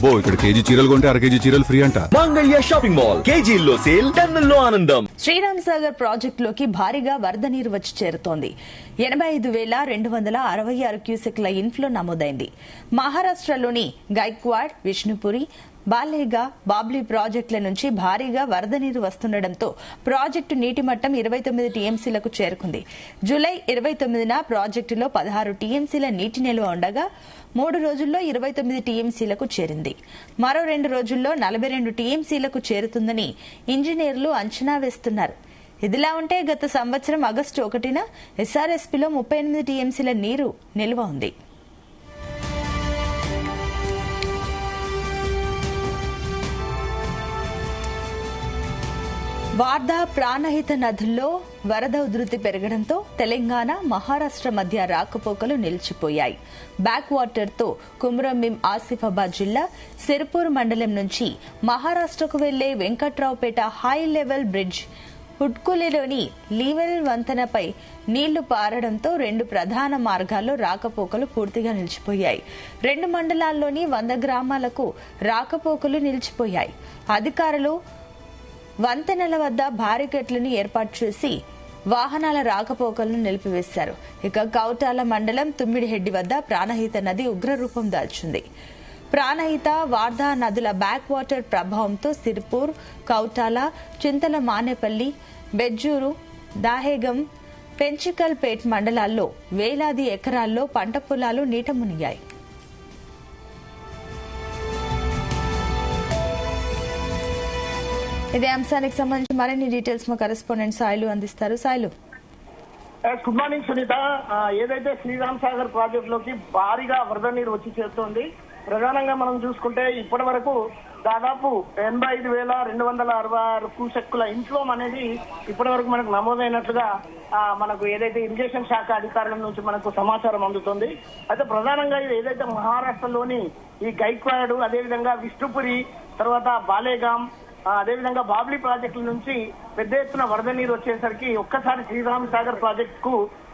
అబ్బో ఇక్కడ కేజీ చీరలు కొంటే అర కేజీ చీరలు ఫ్రీ అంట. మంగళ్య షాపింగ్ మాల్, కేజీల్లో సేల్, టన్నుల్లో ఆనందం. శ్రీరామ్ సాగర్ ప్రాజెక్టులోకి భారీగా వరద నీరు వచ్చి చేరుతోంది. 85,266 క్యూసెక్ల ఇన్ఫ్లో నమోదైంది. మహారాష్ట్రలోని గైక్వాడ్, విష్ణుపురి, బాలేగా, బాబ్లీ ప్రాజెక్టుల నుంచి భారీగా వరద నీరు వస్తుండటంతో ప్రాజెక్టు నీటి మట్టం 29 టీఎంసీలకు చేరుకుంది. జూలై 29న ప్రాజెక్టులో 16 టీఎంసీల నీటి నిల్వ ఉండగా 3 రోజుల్లో 29 టీఎంసీలకు చేరింది. మరో 2 రోజుల్లో 42 టీఎంసీలకు చేరుతుందని ఇంజనీర్లు అంచనా వేస్తున్నారు. ఇదిలా ఉంటే గత సంవత్సరం ఆగస్టు 1న ఎస్ఆర్ఎస్పీలో 38 టీఎంసీల నీరు నిల్వ ఉంది. వార్ధా, ప్రాణహిత నదుల్లో వరద ఉధృతి పెరగడంతో తెలంగాణ, మహారాష్ట్ర మధ్య రాకపోకలు నిలిచిపోయాయి. బ్యాక్ వాటర్ తో కుమ్రంభీం, ఆసిఫాబాద్ జిల్లా సిర్పూర్ మండలం నుంచి మహారాష్ట్రకు వెళ్లే వెంకట్రావుపేట హై లెవెల్ బ్రిడ్జ్, హుడ్కులిలోని లీవెల్ వంతెనపై నీళ్లు పారడంతో 2 ప్రధాన మార్గాల్లో రాకపోకలు పూర్తిగా నిలిచిపోయాయి. 2 మండలాల్లోని 100 గ్రామాలకు రాకపోకలు నిలిచిపోయాయి. అధికారులు వంతెనల వద్ద బారికేడ్లను ఏర్పాటు చేసి వాహనాల రాకపోకలను నిలిపివేశారు. ఇక కౌటాల మండలం తుమ్మిడిహెడ్డి వద్ద ప్రాణహిత నది ఉగ్రరూపం దాల్చింది. ప్రాణహిత, వార్ధా నదుల బ్యాక్ వాటర్ ప్రభావంతో సిర్పూర్, కౌటాల, చింతల మానేపల్లి, బెజ్జూరు, దాహేగం, పెంచికల్పేట్ మండలాల్లో వేలాది ఎకరాల్లో పంట పొలాలు నీట మునిగాయి. ఇదే అంశానికి సంబంధించి మరిన్ని డీటెయిల్స్ మా కరెస్పాండెంట్ సాయిలు అందిస్తారు. Sailu, good morning Sunitha. ఏదైతే శ్రీరామ్ సాగర్ ప్రాజెక్ట్ లోకి భారీగా వరద నీరు వచ్చి చేరుతోంది. ప్రధానంగా మనం చూసుకుంటే ఇప్పటి వరకు దాదాపు 85,266 క్యూసెక్కుల ఇన్ఫ్లో అనేది ఇప్పటి వరకు మనకు నమోదైనట్లుగా మనకు ఏదైతే ఇరిగేషన్ శాఖ అధికారుల నుంచి మనకు సమాచారం అందుతుంది. అయితే ప్రధానంగా ఇది ఏదైతే మహారాష్ట్రలోని ఈ గైక్వాడ్, అదేవిధంగా విష్ణుపురి, తర్వాత బాలేగాం, అదేవిధంగా బాబ్లీ ప్రాజెక్టుల నుంచి పెద్ద ఎత్తున వరద నీరు వచ్చేసరికి ఒక్కసారి శ్రీరామ్ సాగర్ ప్రాజెక్ట్ కు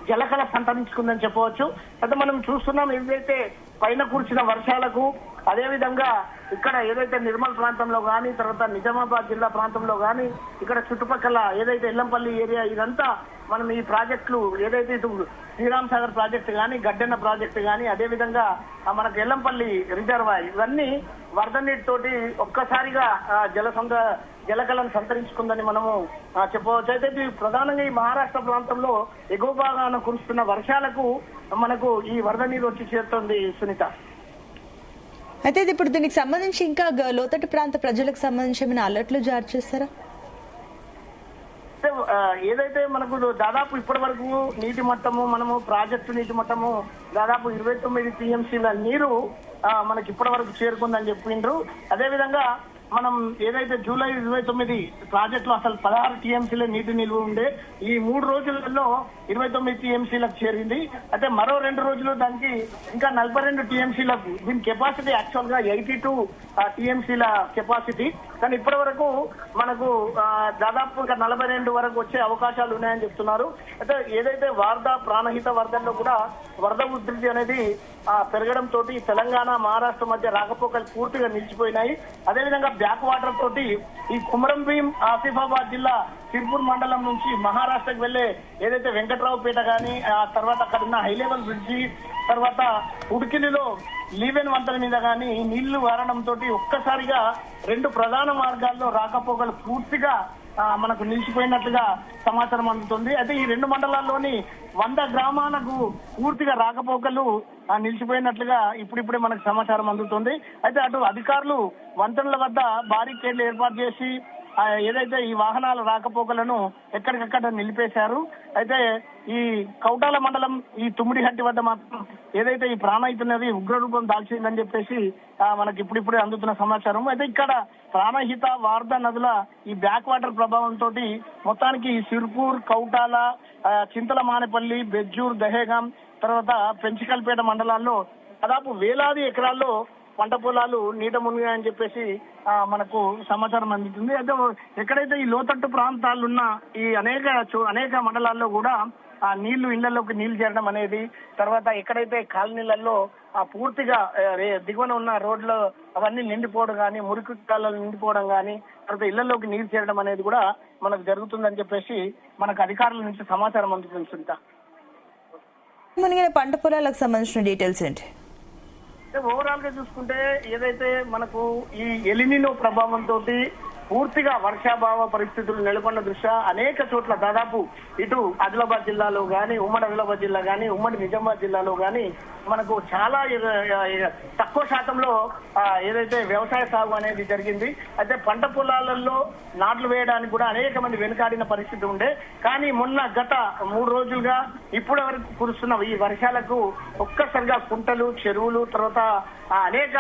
జలకళ సంతరించుకుందని చెప్పవచ్చు. అయితే మనం చూస్తున్నాం ఏదైతే పైన కురిసిన వర్షాలకు, అదేవిధంగా ఇక్కడ ఏదైతే నిర్మల్ ప్రాంతంలో గానీ, తర్వాత నిజామాబాద్ జిల్లా ప్రాంతంలో గానీ, ఇక్కడ చుట్టుపక్కల ఏదైతే ఎల్లంపల్లి ఏరియా, ఇదంతా మనం ఈ ప్రాజెక్టులు ఏదైతే ఇటు శ్రీరామ్ సాగర్ ప్రాజెక్టు గానీ, గడ్డెన్న ప్రాజెక్టు గానీ, అదేవిధంగా మనకు ఎల్లంపల్లి రిజర్వాయర్, ఇవన్నీ వరద నీటితోటి ఒక్కసారిగా జలకళను సంతరించుకుందని మనము చెప్పవచ్చు. అయితే ప్రధానంగా ఈ మహారాష్ట్ర ప్రాంతంలో ఎగువ భాగాన కురుస్తున్న వర్షాలకు మనకు ఈ వరద నీరు వచ్చి చేరుతోంది సునీత. అయితే ఇప్పుడు దీనికి సంబంధించి ఇంకా లోతట్టు ప్రాంత ప్రజలకు సంబంధించి ఏమైనా అలర్ట్లు జారీ చేస్తారా? ఏదైతే మనకు దాదాపు ఇప్పటి వరకు నీటి మట్టము, మనము ప్రాజెక్టు నీటి మట్టము దాదాపు 29 టీఎంసీల నీరు మనకి ఇప్పటి వరకు చేరుకుందని చెప్పిండ్రు. అదేవిధంగా మనం ఏదైతే జూలై 29 ప్రాజెక్టులో అసలు 16 టీఎంసీల నీటి నిల్వ ఉండే, ఈ 3 రోజులలో 29 టీఎంసీలకు చేరింది. అయితే మరో 2 రోజులు దానికి ఇంకా 42 టీఎంసీలకు, దీని కెపాసిటీ యాక్చువల్ గా 82 టీఎంసీల కెపాసిటీ. కానీ ఇప్పటి వరకు మనకు దాదాపు ఇంకా 42 వరకు వచ్చే అవకాశాలు ఉన్నాయని చెప్తున్నారు. అయితే ఏదైతే వార్ధా, ప్రాణహిత వరదల్లో కూడా వరద ఉధృతి అనేది పెరగడంతో తెలంగాణ, మహారాష్ట్ర మధ్య రాకపోకలు పూర్తిగా నిలిచిపోయినాయి. అదేవిధంగా బ్యాక్ వాటర్ తోటి ఈ కుమ్రంభీం, ఆసిఫాబాద్ జిల్లా సిర్పూర్ మండలం నుంచి మహారాష్ట్రకు వెళ్లే ఏదైతే వెంకట్రావుపేట గానీ, ఆ తర్వాత అక్కడ ఉన్న హై లెవెల్ బ్రిడ్జి, తర్వాత ఉడికిలిలో లీవెన్ వంతెన మీద గానీ నీళ్లు వారడంతో ఒక్కసారిగా 2 ప్రధాన మార్గాల్లో రాకపోకలు పూర్తిగా మనకు నిలిచిపోయినట్లుగా సమాచారం అందుతుంది. అయితే ఈ 2 మండలాల్లోని 100 గ్రామాలకు పూర్తిగా రాకపోకలు నిలిచిపోయినట్లుగా ఇప్పుడిప్పుడే మనకు సమాచారం అందుతుంది. అయితే అటు అధికారులు వంతెనల వద్ద బారికేడ్లు ఏర్పాటు చేసి ఏదైతే ఈ వాహనాల రాకపోకలను ఎక్కడికక్కడ నిలిపేశారు. అయితే ఈ కౌటాల మండలం ఈ తుమ్మిడిహట్టి వద్ద మాత్రం ఏదైతే ఈ ప్రాణహిత నది ఉగ్రరూపం దాల్చిందని చెప్పేసి మనకి ఇప్పుడిప్పుడే అందుతున్న సమాచారం. అయితే ఇక్కడ ప్రాణహిత, వార్ధా నదుల ఈ బ్యాక్ వాటర్ ప్రభావంతో మొత్తానికి ఈ సిర్పూర్, కౌటాల, చింతల మానేపల్లి, బెజ్జూర్, దహేగాం, తర్వాత పెంచికల్పేట మండలాల్లో దాదాపు వేలాది ఎకరాల్లో పంట పొలాలు నీట మునిగాయని చెప్పేసి మనకు సమాచారం అందుతుంది. అయితే ఎక్కడైతే ఈ లోతట్టు ప్రాంతాలున్న ఈ అనేక మండలాల్లో కూడా నీళ్లు ఇళ్లలోకి నీళ్లు చేరడం అనేది, తర్వాత ఎక్కడైతే కాలనీలలో పూర్తిగా దిగువన ఉన్న రోడ్లు అవన్నీ నిండిపోవడం కానీ, మురికి కాలాలు నిండిపోవడం కానీ, తర్వాత ఇళ్లలోకి నీరు చేరడం అనేది కూడా మనకు జరుగుతుందని చెప్పేసి మనకు అధికారుల నుంచి సమాచారం అందుతుంది సునీత. మునిగిన పంట పొలాలకు సంబంధించిన డీటెయిల్స్ ఏంటి? ఓవరాల్ గా చూసుకుంటే ఏదైతే మనకు ఈ ఎలినినో ప్రభావంతో పూర్తిగా వర్షాభావ పరిస్థితులు నెలకొన్న దృష్ట్యా అనేక చోట్ల దాదాపు ఇటు ఆదిలాబాద్ జిల్లాలో గానీ, ఉమ్మడి ఆదిలాబాద్ జిల్లా గానీ, ఉమ్మడి నిజామాబాద్ జిల్లాలో గానీ మనకు చాలా తక్కువ శాతంలో ఏదైతే వ్యవసాయ సాగు అనేది జరిగింది. అయితే పంట పొలాలలో నాట్లు వేయడానికి కూడా అనేక మంది వెనుకాడిన పరిస్థితి ఉండే. కానీ మొన్న గత 3 రోజులుగా ఇప్పటి వరకు కురుస్తున్న ఈ వర్షాలకు ఒక్కసారిగా కుంటలు, చెరువులు, తర్వాత అనేక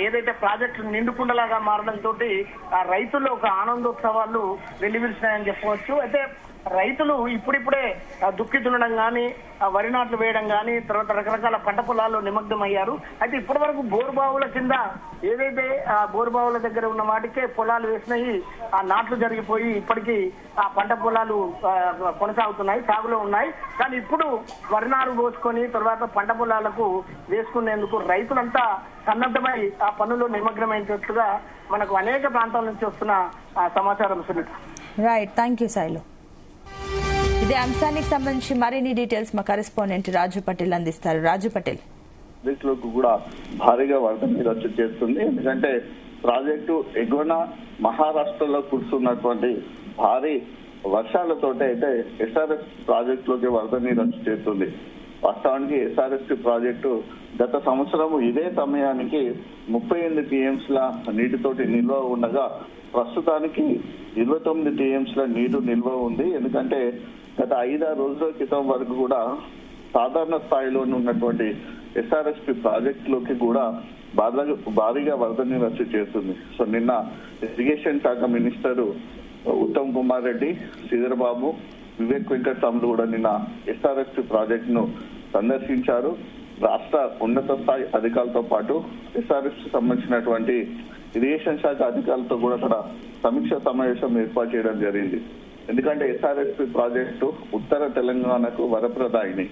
ఏదైతే ప్రాజెక్టులు నిండుకుండలాగా మారడంతో రైతుల్లో ఒక ఆనందోత్సవాలు వెల్లివిరిసినాయని చెప్పవచ్చు. అయితే రైతులు ఇప్పుడిప్పుడే దుక్కి దున్నడం కానీ, వరి నాట్లు వేయడం కానీ, తర్వాత రకరకాల పంట పొలాల్లో నిమగ్నం అయ్యారు. అయితే ఇప్పటి వరకు బోరుబావుల కింద ఏదైతే బోరుబావుల దగ్గర ఉన్న వాటికే పొలాలు వేసినాయి, ఆ నాట్లు జరిగిపోయి ఇప్పటికీ ఆ పంట పొలాలు కొనసాగుతున్నాయి, సాగులో ఉన్నాయి. కానీ ఇప్పుడు వరి నారు పోసుకొని తర్వాత పంట పొలాలకు వేసుకునేందుకు రైతులంతా సన్నద్ధమై ఆ పనుల్లో నిమగ్నమైనట్లుగా మనకు అనేక ప్రాంతాల నుంచి వస్తున్న సమాచారం Sunitha. Right, thank you Sailu. ఇదే అంశానికి సంబంధించి మరిన్ని డీటెయిల్స్ మా కరెస్పాండెంట్ రాజు పటేల్ అందిస్తారు. రాజు పటేల్. ప్రాజెక్టులకు కూడా భారీగా వరద నీరు వచ్చి చేస్తుంది. ఎందుకంటే ప్రాజెక్టు ఎగువన మహారాష్ట్రలో కురుస్తున్నటువంటి భారీ వర్షాలతోటి అయితే ఎస్ఆర్ఎస్ ప్రాజెక్టులోకి వరద నీరు వచ్చి చేస్తుంది. వాస్తవానికి ఎస్ఆర్ఎస్పి ప్రాజెక్టు గత సంవత్సరం ఇదే సమయానికి 38 టీఎంసీల నీటితోటి నిల్వ ఉండగా ప్రస్తుతానికి 29 టీఎంసీల నీరు నిల్వ ఉంది. ఎందుకంటే గత 5-6 రోజుల క్రితం వరకు కూడా సాధారణ స్థాయిలో ఉన్నటువంటి ఎస్ఆర్ఎస్పి ప్రాజెక్టులోకి కూడా భారీగా వరద నీరు వచ్చి చేస్తుంది. సో నిన్న ఇరిగేషన్ శాఖ మినిస్టర్ ఉత్తమ్ కుమార్ రెడ్డి, శ్రీధర్ బాబు, వివేక్ వెంకటస్వాములు కూడా నిన్న ఎస్ఆర్ఎస్పి ప్రాజెక్ట్ ను సందర్శించారు. రాష్ట్ర ఉన్నత స్థాయి అధికారులతో పాటు ఎస్ఆర్ఎస్ సంబంధించినటువంటి ఇరిగేషన్ శాఖ అధికారులతో కూడా అక్కడ సమీక్ష సమావేశం ఏర్పాటు చేయడం జరిగింది. ఎందుకంటే ఎస్ఆర్ఎస్పి ప్రాజెక్టు ఉత్తర తెలంగాణకు వరప్రదాయిని.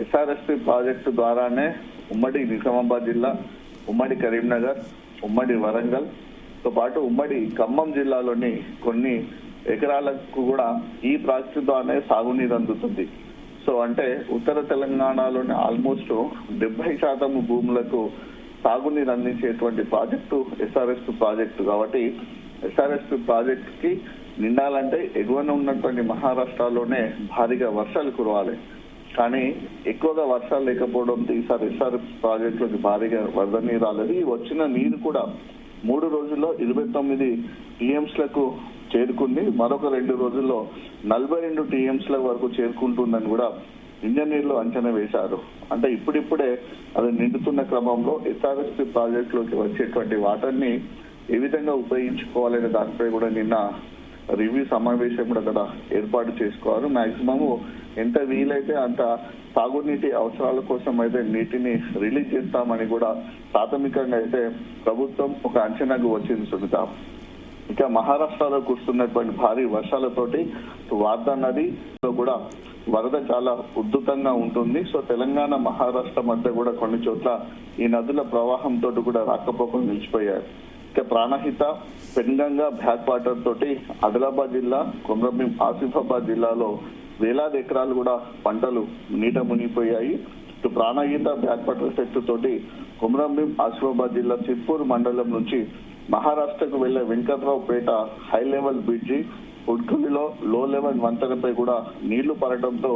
ఎస్ఆర్ఎస్పి ప్రాజెక్టు ద్వారానే ఉమ్మడి నిజామాబాద్ జిల్లా, ఉమ్మడి కరీంనగర్, ఉమ్మడి వరంగల్ తో పాటు ఉమ్మడి ఖమ్మం జిల్లాలోని కొన్ని ఎకరాలకు కూడా ఈ ప్రాజెక్టు ద్వారానే సాగునీరు అందుతుంది. సో అంటే ఉత్తర తెలంగాణలోని ఆల్మోస్ట్ 70% భూములకు సాగునీరు అందించేటువంటి ప్రాజెక్టు ఎస్ఆర్ఎస్పి ప్రాజెక్టు. కాబట్టి ఎస్ఆర్ఎస్పి ప్రాజెక్టు కి నిండాలంటే ఎగువన ఉన్నటువంటి మహారాష్ట్రలోనే భారీగా వర్షాలు కురవాలి. కానీ ఎక్కువగా వర్షాలు లేకపోవడంతో ఈసారి ఎస్ఆర్ఎస్ ప్రాజెక్టులోకి భారీగా వరద నీరు రాలేదు. ఈ వచ్చిన నీరు కూడా 3 రోజుల్లో 29 టీఎంసీలకు చేరుకుంది. మరొక 2 రోజుల్లో 42 టీఎంసీల వరకు చేరుకుంటుందని కూడా ఇంజనీర్లు అంచనా వేశారు. అంటే ఇప్పుడిప్పుడే అది నిండుతున్న క్రమంలో ఎస్ఆర్ఎస్పి ప్రాజెక్టులోకి వచ్చేటువంటి వాటర్ ని ఏ విధంగా ఉపయోగించుకోవాలనే దానిపై కూడా నిన్న రివ్యూ సమావేశం కూడా అక్కడ ఏర్పాటు చేసుకోవాలి. మాక్సిమం ఎంత వీలైతే అంత సాగునీటి అవసరాల కోసం అయితే నీటిని రిలీజ్ చేస్తామని కూడా ప్రాథమికంగా అయితే ప్రభుత్వం ఒక అంచనాకు వచ్చింది సునీత. ఇక మహారాష్ట్రలో కురుస్తున్నటువంటి భారీ వర్షాలతోటి వార్దా నదిలో కూడా వరద చాలా ఉధృతంగా ఉంటుంది. సో తెలంగాణ, మహారాష్ట్ర మధ్య కూడా కొన్ని చోట్ల ఈ నదుల ప్రవాహంతో కూడా రాకపోకలు నిలిచిపోయాయి. ఇక ప్రాణహిత, పెన్గంగా బ్యాక్ వాటర్ తోటి ఆదిలాబాద్ జిల్లా, కొమరంభీం, ఆసిఫాబాద్ జిల్లాలో వేలాది ఎకరాలు కూడా పంటలు నీట మునిగిపోయాయి. ఇటు ప్రాణహిత బ్యాక్ వాటర్ ఎఫెక్ట్ తోటి కొమరంభీం, ఆసిఫాబాద్ జిల్లా సిర్పూర్ మండలం నుంచి మహారాష్ట్రకు వెళ్లే వెంకట్రావుపేట హై లెవెల్ బ్రిడ్జి, ఉడ్కలిలో లో లెవెల్ వంతెనపై కూడా నీళ్లు పడటంతో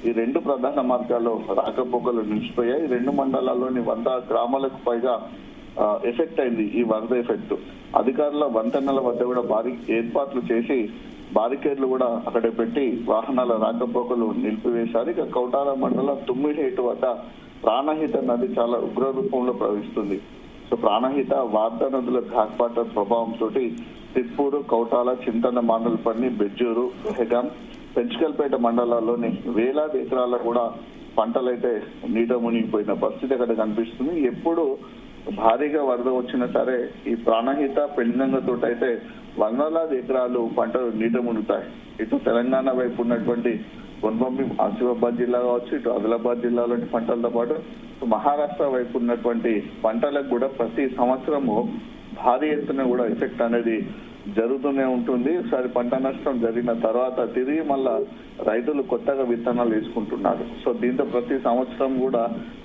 ఈ 2 ప్రధాన మార్గాల్లో రాకపోకలు నిలిచిపోయాయి. 2 మండలాల్లోని 100 గ్రామాలకు పైగా ఎఫెక్ట్ అయింది ఈ వరద ఎఫెక్ట్. అధికారుల వంతెనల వద్ద కూడా భారీ ఏర్పాట్లు చేసి బారికేడ్లు కూడా అక్కడ పెట్టి వాహనాల రాకపోకలు నిలిపివేశారు. ఇక కౌటాల మండలం తుమ్మిడిహేటు వద్ద ప్రాణహిత నది చాలా ఉగ్ర రూపంలో ప్రవహిస్తుంది. సో ప్రాణహిత, వార్దా నదుల బ్యాక్ వాటర్ ప్రభావంతో తిప్పూరు, కౌటాల, చింతన, మానల్పల్లి, బెజ్జూరు, హెగాం, పెంచుకల్పేట మండలాల్లోని వేలాది ఎకరాల కూడా పంటలైతే నీట మునిగిపోయిన పరిస్థితి అక్కడ కనిపిస్తుంది. ఎప్పుడు భారీగా వరద వచ్చినా సరే ఈ ప్రాణహిత పెనుగంగతో అయితే వందలాది ఎకరాలు పంటలు నీట మునుగుతాయి. ఇటు తెలంగాణ వైపు ఉన్నటువంటి కొన్భంబి ఆసిఫాబాద్ జిల్లా కావచ్చు, ఇటు ఆదిలాబాద్ జిల్లాలోని పంటలతో పాటు మహారాష్ట్ర వైపు ఉన్నటువంటి పంటలకు కూడా ప్రతి సంవత్సరము భారీ ఎత్తున కూడా ఎఫెక్ట్ అనేది జరుగుతూనే ఉంటుంది. ఒకసారి పంట నష్టం జరిగిన తర్వాత తిరిగి మళ్ళా రైతులు కొత్తగా విత్తనాలు వేసుకుంటున్నారు. సో దీంతో ప్రతి సంవత్సరం కూడా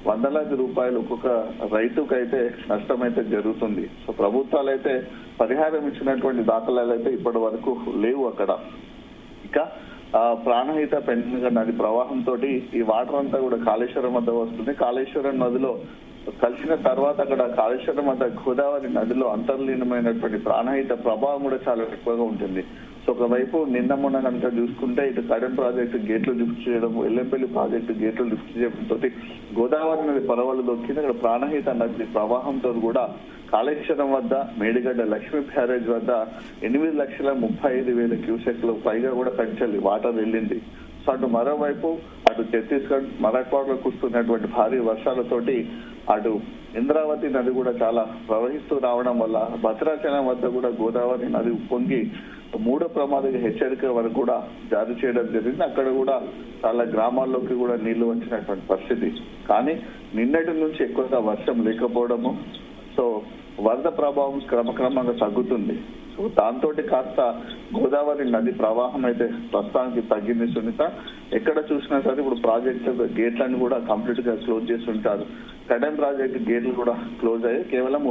వందలాది రూపాయలు ఒక్కొక్క రైతుకైతే నష్టం అయితే జరుగుతుంది. సో ప్రభుత్వాలు అయితే పరిహారం ఇచ్చినటువంటి దాఖలాలు అయితే ఇప్పటి వరకు లేవు అక్కడ. ఇక ప్రాణహిత పెనుగంగ నది ప్రవాహంతో ఈ వాటర్ అంతా కూడా కాళేశ్వరం వద్ద వస్తుంది. కాళేశ్వరం నదిలో కలిసిన తర్వాత అక్కడ కాళేశ్వరం వద్ద గోదావరి నదిలో అంతర్లీనమైనటువంటి ప్రాణహిత ప్రభావం కూడా చాలా ఎక్కువగా ఉంటుంది. సో ఒకవైపు నిన్న మొన్న కనుక చూసుకుంటే ఇటు కడెం ప్రాజెక్టు గేట్లు లిఫ్ట్ చేయడం, ఎల్లంపల్లి ప్రాజెక్టు గేట్లు లిఫ్ట్ చేయడంతో గోదావరి నది పరవలు దొక్కింది. అక్కడ ప్రాణహిత నది ప్రవాహంతో కూడా కాళేశ్వరం వద్ద మేడిగడ్డ లక్ష్మీ బ్యారేజ్ వద్ద 8,35,000 క్యూసెక్లు పైగా కూడా కంచెల్లి వాటర్ వెళ్ళింది. సో అటు మరోవైపు అటు ఛత్తీస్గఢ్ మరాఠ్వాడలో కురుస్తున్నటువంటి భారీ వర్షాలతోటి అటు ఇంద్రావతి నది కూడా చాలా ప్రవహిస్తూ రావడం వల్ల భద్రాచలం వద్ద కూడా గోదావరి నది ఉప్పొంగి 3వ ప్రమాద హెచ్చరిక వరకు కూడా జారీ చేయడం జరిగింది. అక్కడ కూడా చాలా గ్రామాల్లోకి కూడా నీళ్లు వచ్చినటువంటి పరిస్థితి. కానీ నిన్నటి నుంచి ఎక్కువగా వర్షం లేకపోవడము, సో వరద ప్రభావం క్రమక్రమంగా తగ్గుతుంది. సో దాంతో కాస్త గోదావరి నది ప్రవాహం అయితే ప్రస్తుతానికి తగ్గింది. సునీత, ఎక్కడ చూసినా సరే ఇప్పుడు ప్రాజెక్టు గేట్లను కూడా కంప్లీట్ గా క్లోజ్ చేసి ఉంటారు. కడెం ప్రాజెక్టు గేట్లు కూడా క్లోజ్ అయ్యాయి. కేవలం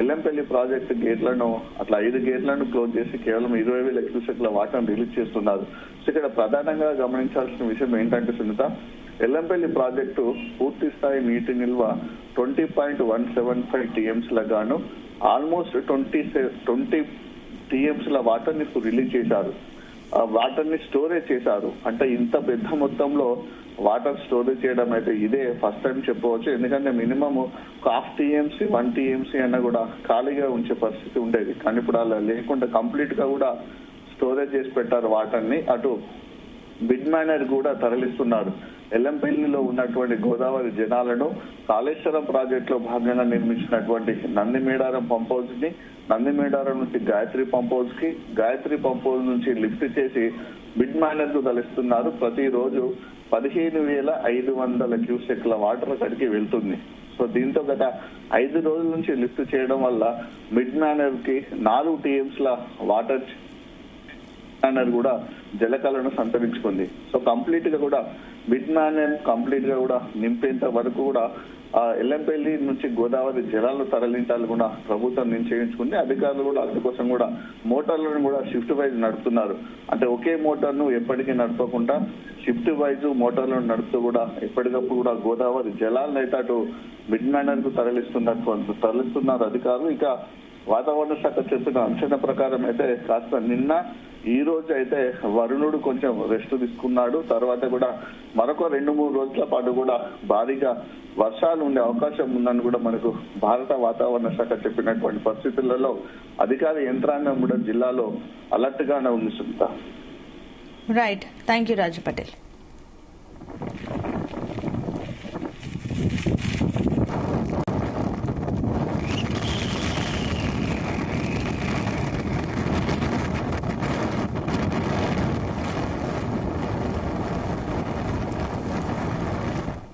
ఎల్లంపల్లి ప్రాజెక్టు గేట్లను అట్లా 5 గేట్లను క్లోజ్ చేసి కేవలం 20,000 క్యూసెక్ల వాటర్ను రిలీజ్ చేస్తున్నారు. సో ఇక్కడ ప్రధానంగా గమనించాల్సిన విషయం ఏంటంటే సునీత, ఎల్లంపల్లి ప్రాజెక్టు పూర్తి స్థాయి నీటి నిల్వ 20.175 టీఎంసీల గాను ఆల్మోస్ట్ 20 టీఎంసీల వాటర్ ని రిలీజ్ చేశారు. ఆ వాటర్ ని స్టోరేజ్ చేశారు. అంటే ఇంత పెద్ద మొత్తంలో వాటర్ స్టోరేజ్ చేయడం అయితే ఇదే ఫస్ట్ టైం చెప్పవచ్చు. ఎందుకంటే మినిమం 1/2 టీఎంసీ 1 టీఎంసీ అన్న కూడా ఖాళీగా ఉంచే పరిస్థితి ఉండేది. కానీ ఇప్పుడు అలా లేకుండా కంప్లీట్ గా కూడా స్టోరేజ్ చేసి పెట్టారు వాటర్ ని. అటు బిడ్ మైనర్ కూడా తరలిస్తున్నారు. ఎల్లంపల్లిలో ఉన్నటువంటి గోదావరి జనాలను కాళేశ్వరం ప్రాజెక్ట్ లో భాగంగా నిర్మించినటువంటి నందిమేడారం పంప్ హౌస్ ని, నందిమేడారం నుంచి గాయత్రి పంప్ హౌస్ కి, గాయత్రి పంప్ హౌస్ నుంచి లిఫ్ట్ చేసి బిడ్ మైనర్ కు తరలిస్తున్నారు. ప్రతిరోజు 15,500 క్యూసెక్ల వాటర్ అక్కడికి వెళ్తుంది. సో దీంతో గత 5 రోజుల నుంచి లిఫ్ట్ చేయడం వల్ల మిడ్ మైనర్ కి 4 టీఎంసీల వాటర్ కూడా జలకళను సంతరించుకుంది. సో కంప్లీట్ గా కూడా మిడ్ మ్యాన్ కంప్లీట్ గా కూడా నింపేంత వరకు కూడా ఎల్లంపల్లి నుంచి గోదావరి జలాలను తరలించాలని కూడా ప్రభుత్వం నిశ్చయించుకుంది. అధికారులు కూడా అందుకోసం కూడా మోటార్లను కూడా షిఫ్ట్ వైజ్ నడుపుతున్నారు. అంటే ఒకే మోటార్ ను ఎప్పటికీ నడపకుండా షిఫ్ట్ వైజ్ మోటార్లను నడుపుతూ కూడా ఎప్పటికప్పుడు కూడా గోదావరి జలాలను అయితే అటు మిడ్ మ్యానర్ కు తరలిస్తున్నారు అధికారులు. ఇక వాతావరణ శాఖ చెప్పిన అంచనా ప్రకారం అయితే కాస్త నిన్న ఈ రోజు అయితే వరుణుడు కొంచెం రెస్ట్ తీసుకున్నాడు. తర్వాత కూడా మరొక 2-3 రోజుల పాటు కూడా భారీగా వర్షాలు ఉండే అవకాశం ఉందని కూడా మనకు భారత వాతావరణ శాఖ చెప్పినటువంటి పరిస్థితులలో అధికార యంత్రాంగం కూడా జిల్లాలో అలర్ట్ గానే ఉంది Sunitha. Right, thank you Raju Patel.